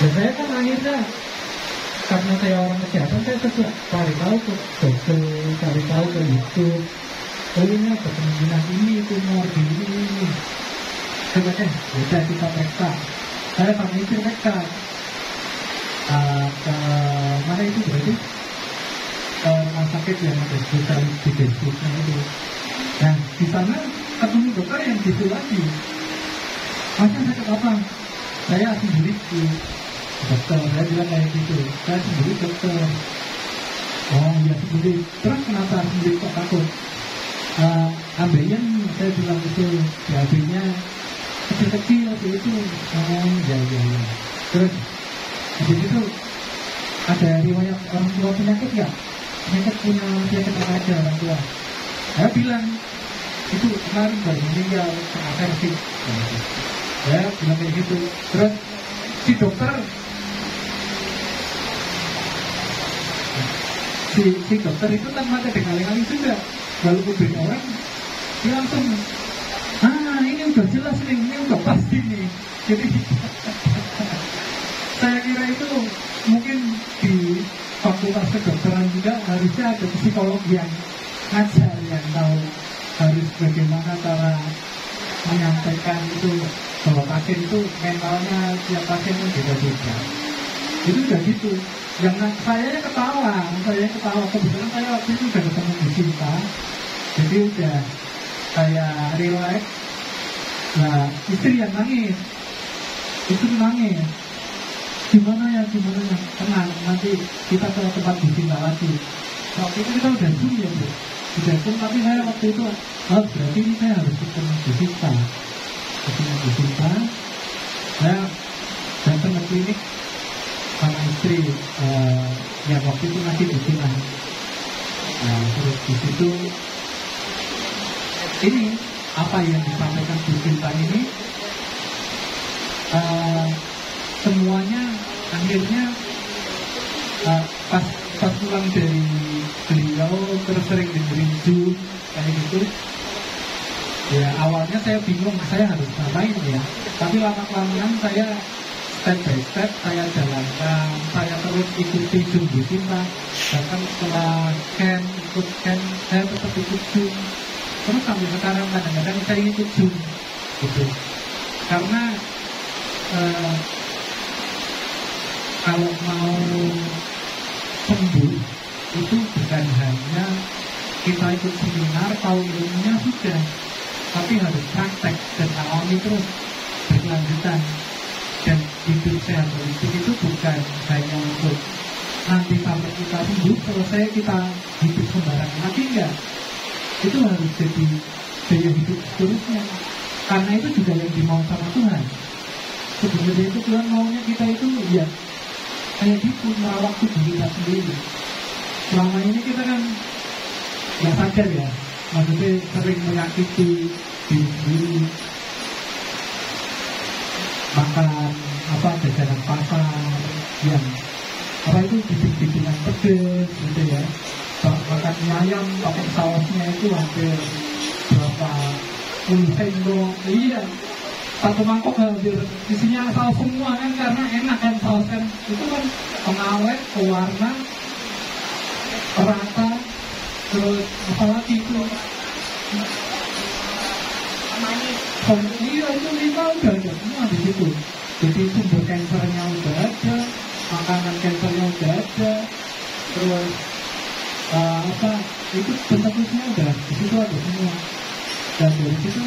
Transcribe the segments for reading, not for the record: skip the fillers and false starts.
Dan saya kan akhirnya karena saya orang kesehatan, saya coba cari tahu ke dokter, cari tahu ke YouTube. Oh ini ada kemungkinan ini, tumor ini. Coba udah kita periksa. Saya sama istri periksa. Ke mana itu berarti? Rumah sakit yang ada spesialis di Facebooknya itu. Nah di sana ketemu dokter yang gitu lagi. Masa sakit apa? Saya sendiri di dokter, saya bilang kayak gitu. Saya sendiri dokter. Oh iya sendiri. Terus kenapa sendiri kok takut? Ambeien saya bilang itu, AB-nya kecil-kecil itu. Oh iya. Terus habis itu ada riwayat orang tua penyakit ya? Punya penyakit apa aja orang tua? Saya bilang itu kemarin baru meninggal aversi. Ya bilang kayak gitu. Terus si dokter si dokter itu tanpa ada dengar-dengar juga, walaupun beda orang dia langsung ini udah jelas nih, ini udah pasti nih. Jadi saya kira itu mungkin di fakultas kedokteran juga harusnya ada psikolog yang ngajar, yang tahu harus bagaimana cara menyampaikan itu, bahwa pasien itu mentalnya tiap pasien itu beda-beda. Itu udah gitu. Yang saya ketawa. Kebetulan saya waktu itu udah ketemu Bu Cinta, jadi udah kayak relax. Nah istri yang nangis, gimana ya, tenang, nanti kita ke tempat Bu Cinta lagi. Waktu itu kita udah zoom ya Bu, udah zoom, tapi saya waktu itu berarti ini saya harus ketemu Bu Cinta. Saya datang ke klinik sama istri yang waktu itu masih di Cina. Terus di situ ini apa yang disampaikan Bu Cinta ini semuanya akhirnya pas pulang dari beliau terus sering dengerin Zoom kayak gitu. Ya awalnya saya bingung saya harus ngapain ya, tapi lama-kelamaan saya step by step saya jalankan, saya terus ikuti Zoom Bu Cinta. Bahkan setelah ikut scan saya tetap ikut Zoom. Terus sampai sekarang kadang-kadang saya ikut Zoom gitu. Karena kalau mau sembuh itu bukan hanya kita ikut seminar, tahu ilmunya sudah, tapi harus praktek dan alami terus berkelanjutan. Dan hidup sehat holistik itu bukan hanya untuk nanti sampai kita sembuh selesai kita hidup sembarangan lagi, enggak. Itu harus jadi gaya hidup seterusnya, karena itu juga yang dimau sama Tuhan. Sebenarnya itu Tuhan maunya kita itu ya kayak gitu, merawat tubuh kita sendiri. Selama ini kita kan nggak sadar ya, maksudnya sering menyakiti diri sendiri, makan jajanan pasar yang itu bikin-bikinan pedes gitu ya, makan mie ayam pakai sausnya itu hampir berapa puluh sendok, iya, satu mangkok hampir isinya saus semua kan, karena enak kan saus kan, itu kan pengawet, pewarna, rata, terus apalagi itu iya itu 5 udah ada semua di situ. Jadi sumber kankernya udah ada, makanan kankernya udah ada, terus itu bentuknya udah di situ ada semua. Dan dari situ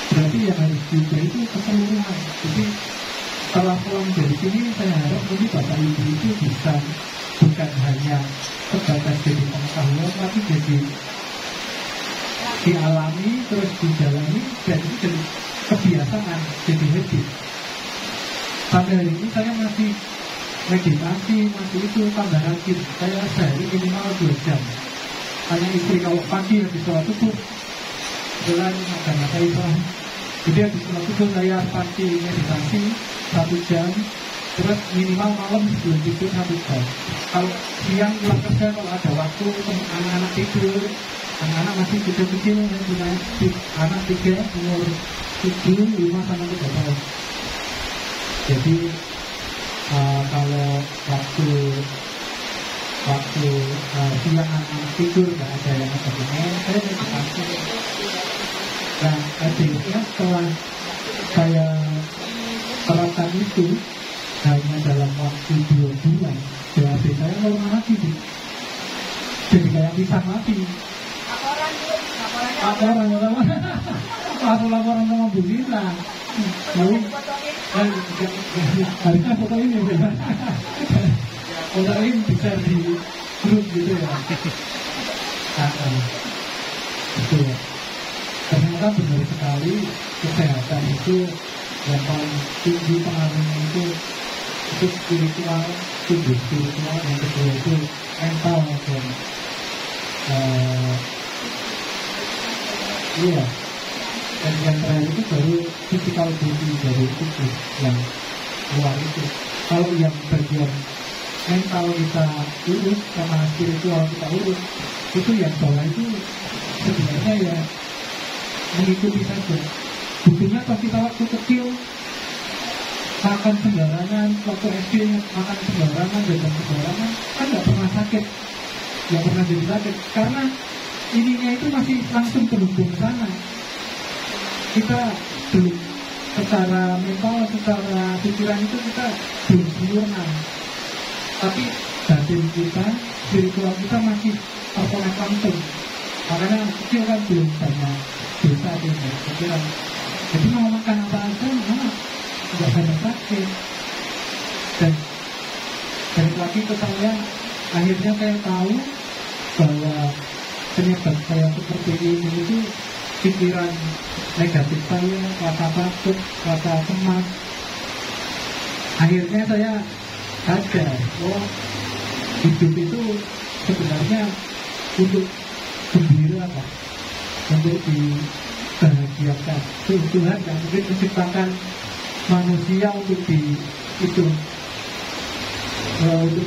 berarti yang harus juga itu keseluruhan. Jadi setelah pulang dari sini saya harap nanti Bapak Ibu itu bisa bukan hanya sebatas jadi pengetahuan, tapi jadi dialami terus dijalani dan itu jadi kebiasaan, jadi habit. Sampai hari ini saya masih meditasi, masih itu tambah rajin. Saya sehari minimal 2 jam. Hanya istri kalau pagi habis sholat subuh jalan makan mata itu. Jadi habis sholat subuh saya pagi meditasi 1 jam. Terus minimal malam sebelum tidur 1 jam. Kalau siang pulang kerja kalau ada waktu anak-anak tidur, anak-anak masih kecil-kecil, saya punya anak 3 umur 7, 5 sama 3 tahun. Jadi waktu siang anak tidur nggak ada yang ngejengin, saya naik taksi. Nah, akhirnya setelah saya terapkan itu hanya dalam waktu 2 bulan, BAB saya normal lagi, Bu. Jadi kayak pisah lagi. Laporan sama Bu Lina. Lalu harusnya foto ini foto ini bisa di grup gitu ya. Itu ya. Ternyata benar sekali kesehatan itu yang paling tinggi pengaruhnya itu spiritual, tubuh spiritual, yang kedua itu mental dan iya. Dan yang terakhir itu baru physical body dari tubuh yang luar itu. Kalau yang bagian mental kita urus sama spiritual kita urus, itu yang bawah itu sebenarnya ya mengikuti saja. Buktinya pas kita waktu kecil makan sembarangan, waktu SD makan sembarangan, jajan sembarangan, kan nggak pernah sakit, nggak pernah jadi sakit, karena ininya itu masih langsung terhubung sana. Kita belum secara mental, secara pikiran itu kita belum sempurna, tapi batin kita, spiritual kita masih terkonek langsung. Makanya kecil kan belum banyak dosa di pikiran. Jadi mau makan apa aja, nggak banyak sakit. Dan balik lagi ke saya, akhirnya saya tahu bahwa penyebab saya seperti ini itu pikiran negatif saya, rasa takut, rasa cemas. Akhirnya saya sadar, hidup itu sebenarnya untuk gembira, Pak, untuk dibahagiakan. Tuhan nggak mungkin menciptakan manusia untuk untuk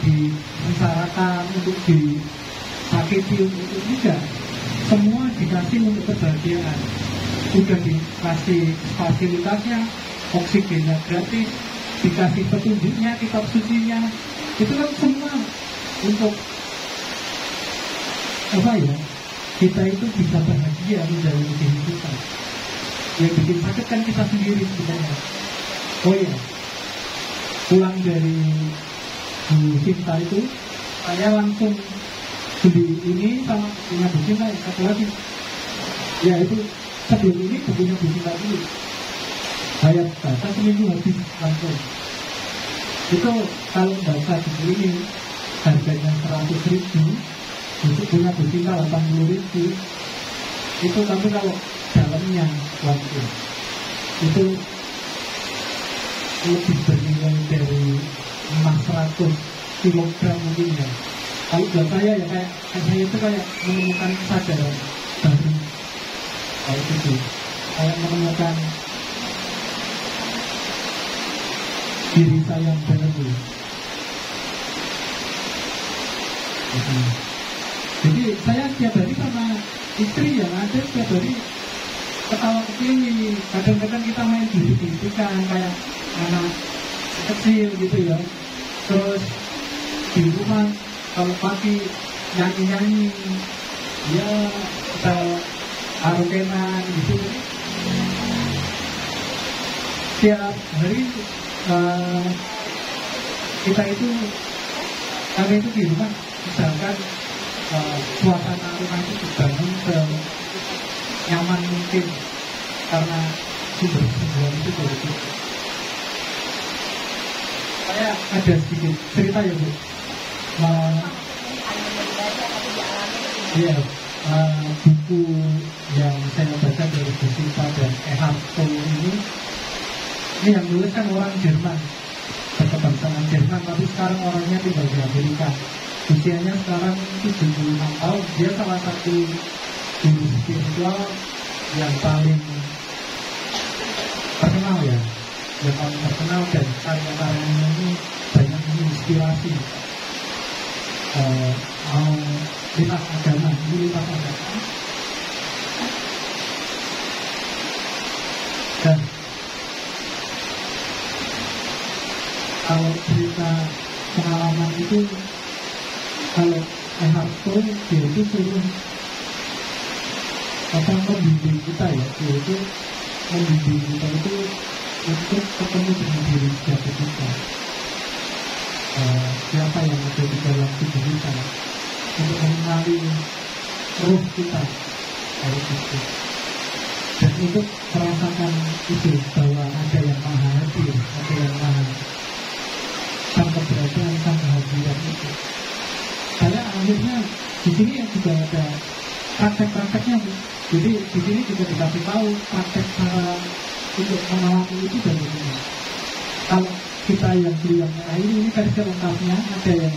disengsarakan, untuk disakiti, untuk tidak. Semua dikasih untuk kebahagiaan. Sudah dikasih fasilitasnya, oksigennya gratis, dikasih petunjuknya, kitab sucinya. Itu kan semua untuk apa ya? Kita itu bisa bahagia menjalani kehidupan. Yang bikin sakit kan kita sendiri sebenarnya. Oh ya, pulang dari Bu Sinta itu, saya langsung beli ini sama punya Bu Sinta, satu lagi. Ya itu sebelum ini bukunya Bu Sinta dulu. Saya baca seminggu habis langsung. Itu kalau baca buku ini harganya 100.000, untuk punya Bu Sinta 80.000. Itu tapi kalau dalamnya langsung itu lebih bernilai dari emas 100 kilogram mungkin ya. Kalau buat saya ya kayak saya itu kayak menemukan kesadaran baru. Kayak gitu, kayak menemukan diri saya yang baru. Jadi saya tiap hari sama istri yang ada tiap hari ketawa ketiwi. Kadang-kadang kita main gitu kan kayak anak kecil gitu ya. Terus di rumah kalau pagi nyanyi-nyanyi, ya kita arogenan gitu. Tiap hari kita itu kami itu di rumah misalkan suasana rumah itu dibangun senyaman mungkin karena sumber-sumber itu dari itu. Saya ada sedikit cerita ya Bu. Iya, buku yang saya baca dari Bu Sinta dan Eckhart Tolle ini yang nulis kan orang Jerman, berkebangsaan Jerman, tapi sekarang orangnya tinggal di Amerika. Usianya sekarang 76 tahun. Dia salah satu guru spiritual yang paling terkenal ya, yang paling terkenal, dan karya-karyanya ini banyak menginspirasi lintas agama, dan kalau cerita pengalaman itu kalau Eckhart Tolle dia itu suruh membimbing kita ya, yaitu membimbing kita itu untuk ketemu dengan diri jati kita, siapa yang ada di dalam tubuh kita, untuk mengenali ruh kita kayak gitu, dan untuk merasakan itu bahwa ada yang maha hadir, ada yang maha sang keberadaan, sang kehadiran itu. Saya akhirnya di sini juga ada praktek-prakteknya, jadi di sini juga dikasih tahu praktek cara untuk mengalami itu bagaimana. Kalau kita yang beli yang merah ini versi lengkapnya, ada yang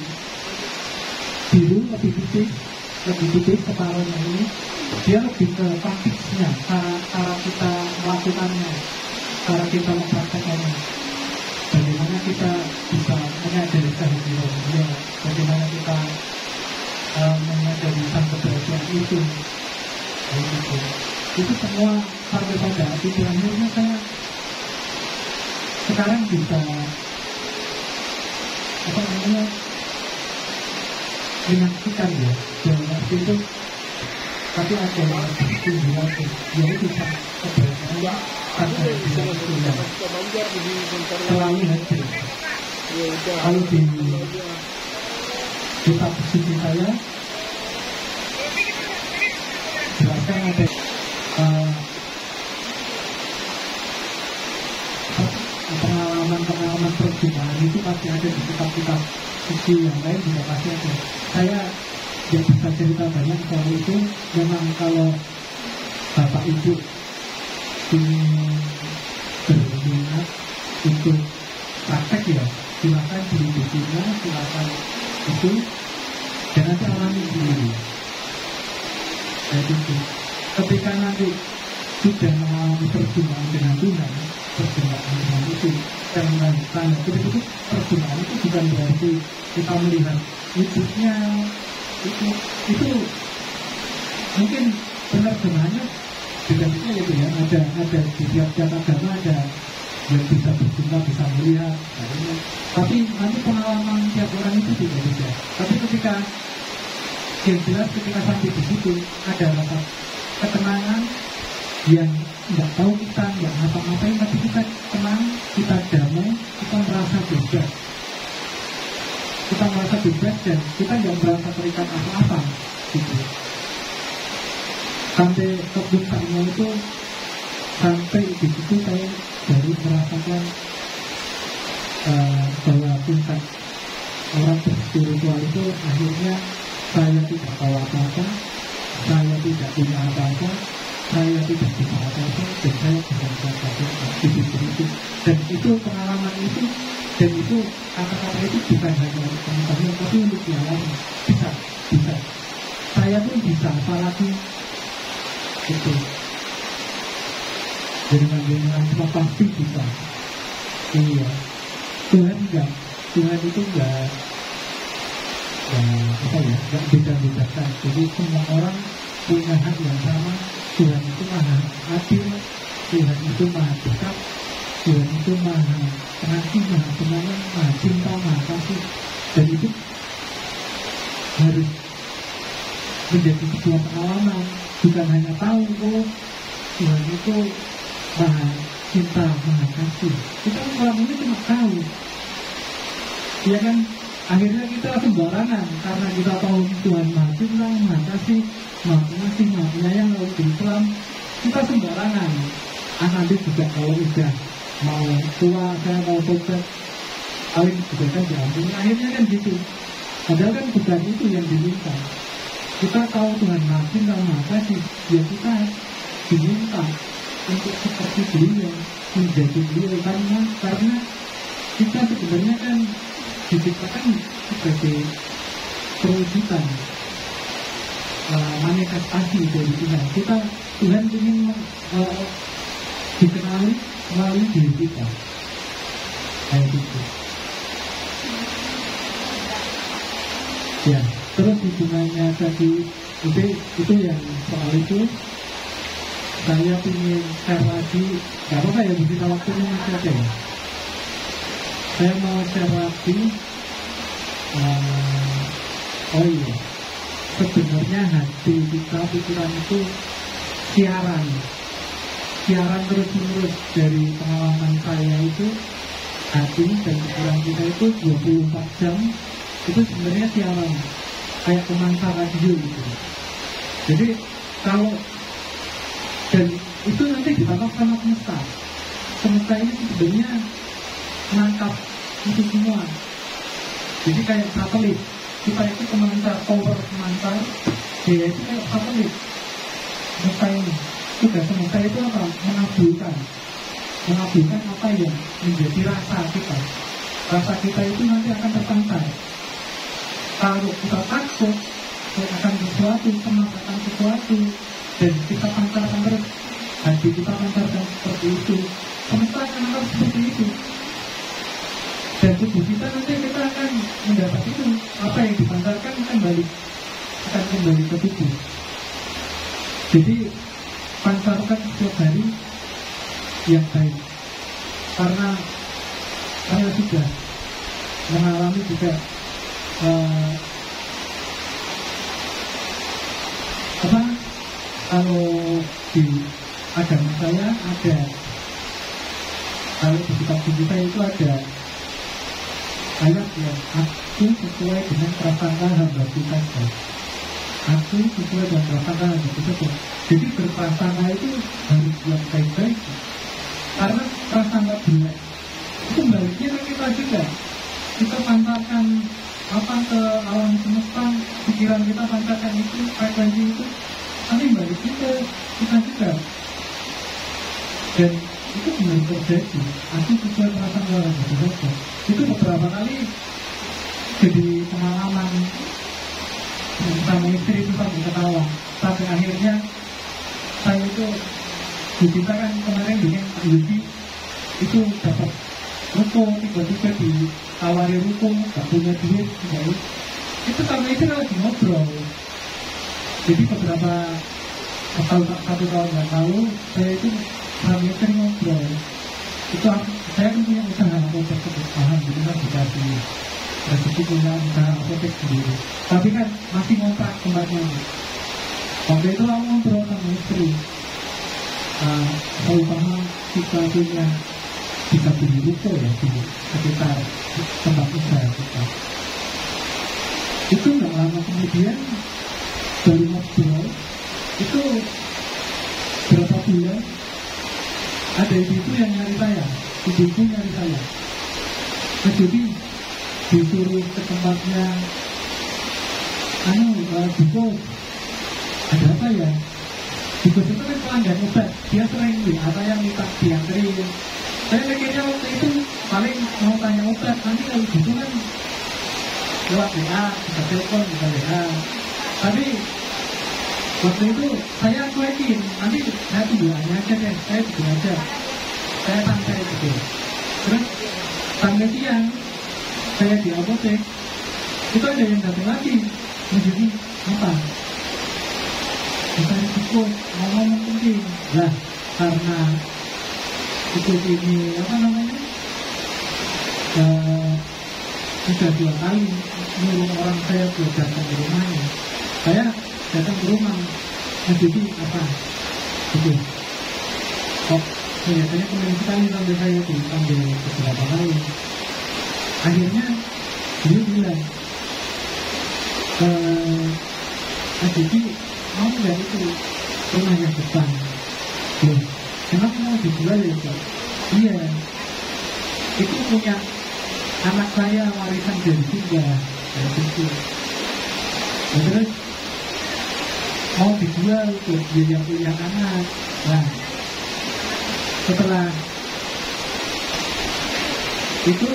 biru lebih tipis separuhnya ini, dia lebih ke praktiknya, cara kita melakukannya, cara kita mempraktekannya, bagaimana kita bisa menyadari kehadiran dia, bagaimana kita menyadari sang keberadaan itu. Itu semua sampai pada titik akhirnya saya sekarang bisa menyaksikan ya, dalam arti itu, tapi ada yang tinggi lagi, yaitu sang keberadaan karena bisa selalu hadir. Kalau di kitab suci saya jelaskan ada pengalaman perjumpaan itu pasti ada di kitab-kitab suci yang lain juga pasti ada. Saya tidak bisa cerita banyak soal itu. Memang kalau Bapak Ibu ingin berminat untuk praktek ya, silakan beli bukunya, silakan itu, dan nanti alami sendiri. Jadi ketika nanti sudah mengalami perjumpaan dengan Tuhan, perjumpaan dengan itu, dan tanda kutip itu perjumpaan itu bukan berarti kita melihat wujudnya itu mungkin penerjemahannya beda-beda gitu ya, ada di tiap agama ada yang bisa berjumpa, bisa melihat, tapi nanti pengalaman tiap orang itu beda-beda. Tapi ketika yang jelas ketika sampai di situ ada rasa ketenangan yang nggak tahu kita nggak ngapa-ngapain, tapi kita tenang, kita damai, kita merasa bebas, dan kita nggak merasa terikat apa-apa gitu. Sampai keputusannya itu, sampai di situ saya baru merasakan bahwa tingkat orang spiritual itu akhirnya saya tidak tahu apa-apa, saya tidak punya apa-apa, saya tidak bisa apa-apa, dan saya bisa apa-apa itu. Dan itu pengalaman itu, dan itu kata-kata itu bukan hanya untuk pengetahuan, tapi untuk dialami. Bisa. Saya pun bisa, apalagi itu. Dengan semua pasti bisa. Iya. Tuhan itu enggak beda-bedakan. Jadi semua orang punya hak yang sama. Tuhan itu maha adil, Tuhan itu maha dekat, Tuhan itu maha pengasih, maha penyayang, maha cinta, maha kasih. Dan itu harus menjadi sebuah pengalaman, bukan hanya tahu Tuhan itu maha cinta, maha kasih. Kita selama ini cuma tahu, ya kan? Akhirnya kita sembarangan karena kita tahu Tuhan maha cinta, maha kasih, maha pengasih, maha penyayang. Lalu di Islam kita sembarangan. Nanti juga kalau udah mau tua, saya mau tobat, paling juga kan diampuni. Akhirnya kan gitu. Padahal kan bukan itu yang diminta. Kita tahu Tuhan maha cinta, maha kasih, ya kita diminta untuk seperti beliau, menjadi beliau, karena kita sebenarnya kan diciptakan sebagai perwujudan manifestasi dari Tuhan. Tuhan ingin dikenali melalui diri kita, kayak gitu. Ya, terus hubungannya tadi itu yang soal itu saya ingin share lagi. Gak apa-apa ya, bisa waktunya masih ada ya. Saya mau share lagi oh iya, sebenarnya hati kita, pikiran itu siaran terus-menerus. Dari pengalaman saya itu, hati dan pikiran kita itu 24 jam itu sebenarnya siaran, kayak pemancar radio gitu. Jadi kalau, dan itu nanti ditangkap sama semesta ini sebenarnya menangkap itu semua. Jadi kayak satelit, kita itu pemancar, power pemancar, dia itu kayak satelit. Semesta ini, tugas semesta itu apa? Mengabulkan apa yang menjadi rasa kita. Rasa kita itu nanti akan terpancar. Kalau kita takut akan sesuatu, cemas akan sesuatu, dan kita pancarkan terus, hati kita pancarkan seperti itu, semesta akan menangkap seperti itu. Dan tubuh kita nanti kita akan mendapat itu, apa yang dipancarkan akan kembali ke tubuh. Jadi pancarkan setiap hari yang baik, karena saya sudah mengalami juga kalau di agama saya ada, kalau di kitab suci saya itu ada ayat yang aku sesuai dengan prasangka hamba-Ku saja. Aku sesuai dengan prasangka hamba-Ku saja. Jadi berprasangka itu harus yang baik-baik, karena prasangka jelek itu baliknya ke kita juga. Kita pancarkan apa ke alam semesta, pikiran kita pancarkan itu, frekuensi itu, nanti baliknya ke kita juga. Dan itu benar terjadi. Aku sesuai prasangka hamba-Ku saja. Itu beberapa kali jadi pengalaman sama istri itu sampai ketawa. Sampai akhirnya saya itu diceritakan kemarin dengan Pak Yudi itu dapat ruko, tiba-tiba ditawari ruko, gak punya duit, itu sama istri lagi ngobrol. Jadi beberapa satu tahun yang lalu saya itu sama istri ngobrol. Itu saya kan punya usaha apotek tersebut, alhamdulillah dikasih rezeki punya usaha apotek sendiri. Tapi kan masih ngontrak tempatnya. Waktu itu aku ngobrol sama istri, terutama kita punya bisa beli ruko ya di sekitar tempat usaha kita. Itu nggak lama kemudian dari ngobrol itu berapa bulan ada ibu yang nyari saya, ibu nyari saya. Jadi disuruh ke tempatnya, Biko, ada apa ya? Biko itu kan pelanggan obat, dia sering apa yang minta dianterin. Saya pikirnya waktu itu paling mau tanya obat, nanti kalau gitu kan lewat WA, bisa telepon, bisa WA. Tapi waktu itu saya cuekin, nanti saya tunggu aja deh, saya tunggu aja, saya santai gitu. Terus sampai siang saya di apotek itu ada yang datang lagi menjadi apa? Kita ikut ngomong penting lah, karena ikut ini apa namanya sudah 2 kali nyuruh orang saya buat datang ke rumahnya. Saya datang ke rumah menjadi apa? Gitu. Kok kelihatannya kemarin sekali sampai saya dipanggil beberapa kali. Akhirnya dia bilang, jadi mau nggak itu rumah yang depan? Kenapa mau dijual ya Pak? Iya, itu punya anak saya, warisan dari juga. Gitu. Terus mau dijual tuh dia yang punya anak. Nah, setelah itu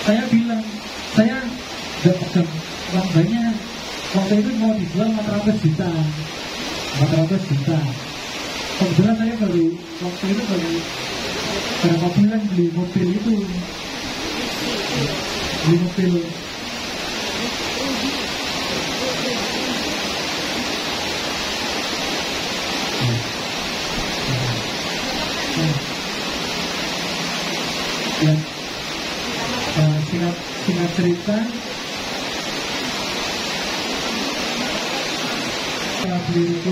saya bilang, saya udah pegang uang banyak. Waktu itu mau dijual 400 juta. Kebetulan saya waktu itu baru berapa bulan beli mobil itu. Beli mobil. Ya, singkat cerita, beli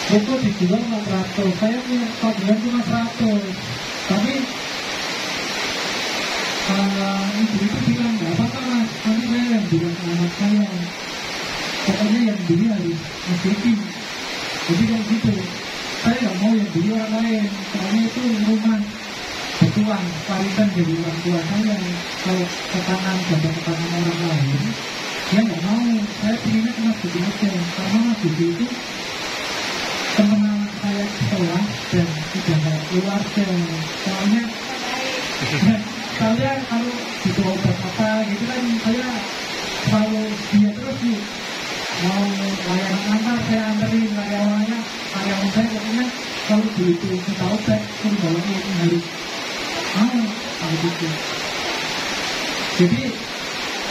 ruko dijual 400, saya punya tabungan cuma 100, tapi ibu itu bilang nggak apa-apa mas, nanti saya yang bilang ke anak saya, pokoknya yang beli harus Mas Devi. Jadi kayak gitu, saya nggak mau yang beli orang lain, soalnya itu rumah betuan, warisan dari orang tua saya. Kalau tekanan dapat tekanan orang lain, dia nggak mau. Saya pilihnya ke Mas Devi aja, karena Mas Devi itu teman anak saya di sekolah dan sudah nggak keluarga. Soalnya saya kalau dibawa obat apa gitu kan, saya selalu dia terus sih. Mau layanan antar saya anterin karyawan saya pokoknya kalau begitu kita obat pun bawa itu harus mau kalau gitu. Jadi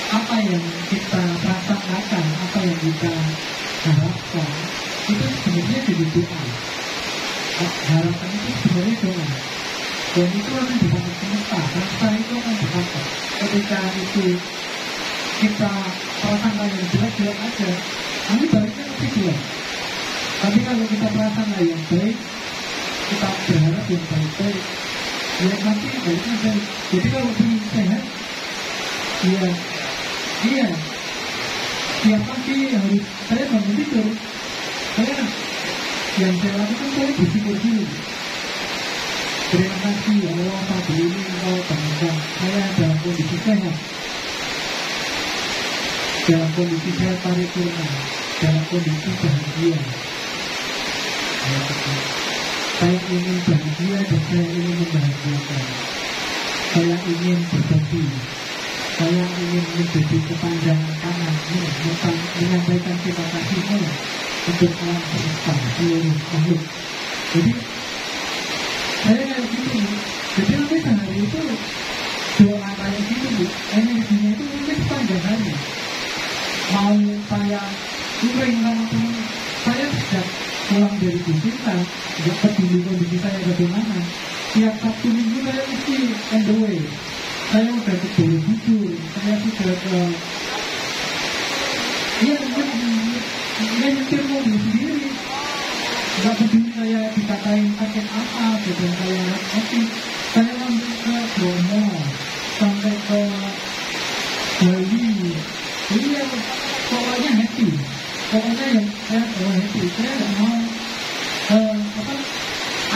apa yang kita rasakan, apa yang kita harapkan itu sebenarnya jadi doa. Harapan itu sebenarnya doa, dan itu akan didapat semesta. Rasa itu akan didapat ketika itu kita prasangka yang jelek-jelek aja, nanti baliknya pasti jelek. Tapi kalau kita prasangka yang baik, kita berharap yang baik-baik, ya nanti baliknya baik. Jadi kalau ingin sehat, iya tiap pagi harus saya bangun tidur, saya yang saya lakukan saya bersyukur dulu. Terima kasih ya Allah, pagi ini engkau bangunkan saya dalam kondisi sehat, dalam kondisi sehat paripurna, dalam kondisi bahagia. Saya ingin bahagia dan saya ingin membahagiakan. Saya ingin berbagi. Saya ingin menjadi kepanjangan tangan menyampaikan terima kasih saya untuk alam semesta seluruh makhluk. Jadi saya kayak gitu. Jadi nanti sehari itu doa kayak gitu, energinya itu mungkin sepanjang hari. Mau saya touring sama teman saya sejak pulang dari Jakarta, nggak peduli kondisi saya bagaimana, tiap Sabtu Minggu saya mesti on the way. Saya udah ke Borobudur, saya sudah ke nyetir mobil sendiri, nggak peduli saya dikatain pakai apa, dan saya oke, saya sampai ke Bromo, sampai ke Bali, iya, pokoknya happy. Pokoknya yang saya bawa happy, saya nggak mau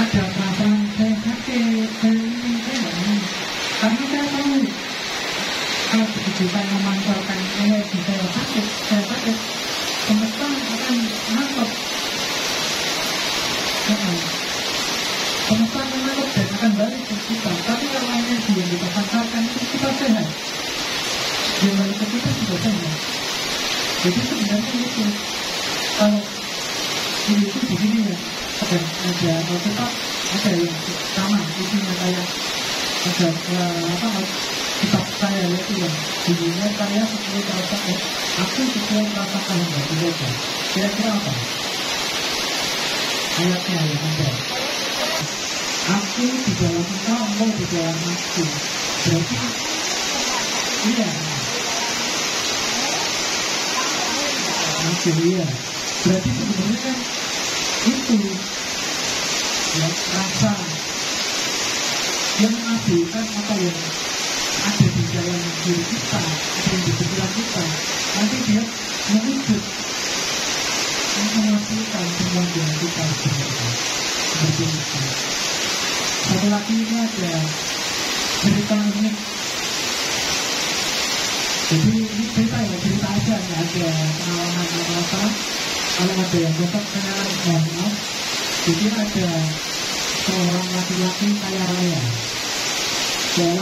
ada perasaan saya sakit, saya ini, saya nggak mau. Karena saya tahu kalau begitu saya memanfaatkan energi saya sakit, semesta akan menangkap. Semesta akan menangkap dan akan balik ke kita. Tapi kalau energi yang kita pancarkan itu kita sehat, yang balik ke kita juga sehat. Jadi sebenarnya itu kalau ini itu begini ya, ada tetap ada yang sama isinya kayak ada kitab saya itu yang bunyinya saya sesuai perasaan aku sesuai perasaan yang berbeda. Kira-kira apa ayatnya yang ada? Aku di dalam engkau di dalam aku. Berarti iya masih iya. Berarti sebenarnya kan itu ya rasa yang mengabulkan apa yang ada di dalam diri kita, apa yang di pikiran kita, nanti dia mewujud mengabulkan semua yang kita sebenarnya. Seperti itu. Satu lagi ini ada cerita unik. Jadi ini cerita ya, cerita aja, nggak ada pengalaman apa-apa. Kalau ada yang cocok saya mohon maaf. Jadi ada seorang laki-laki kaya raya. Dia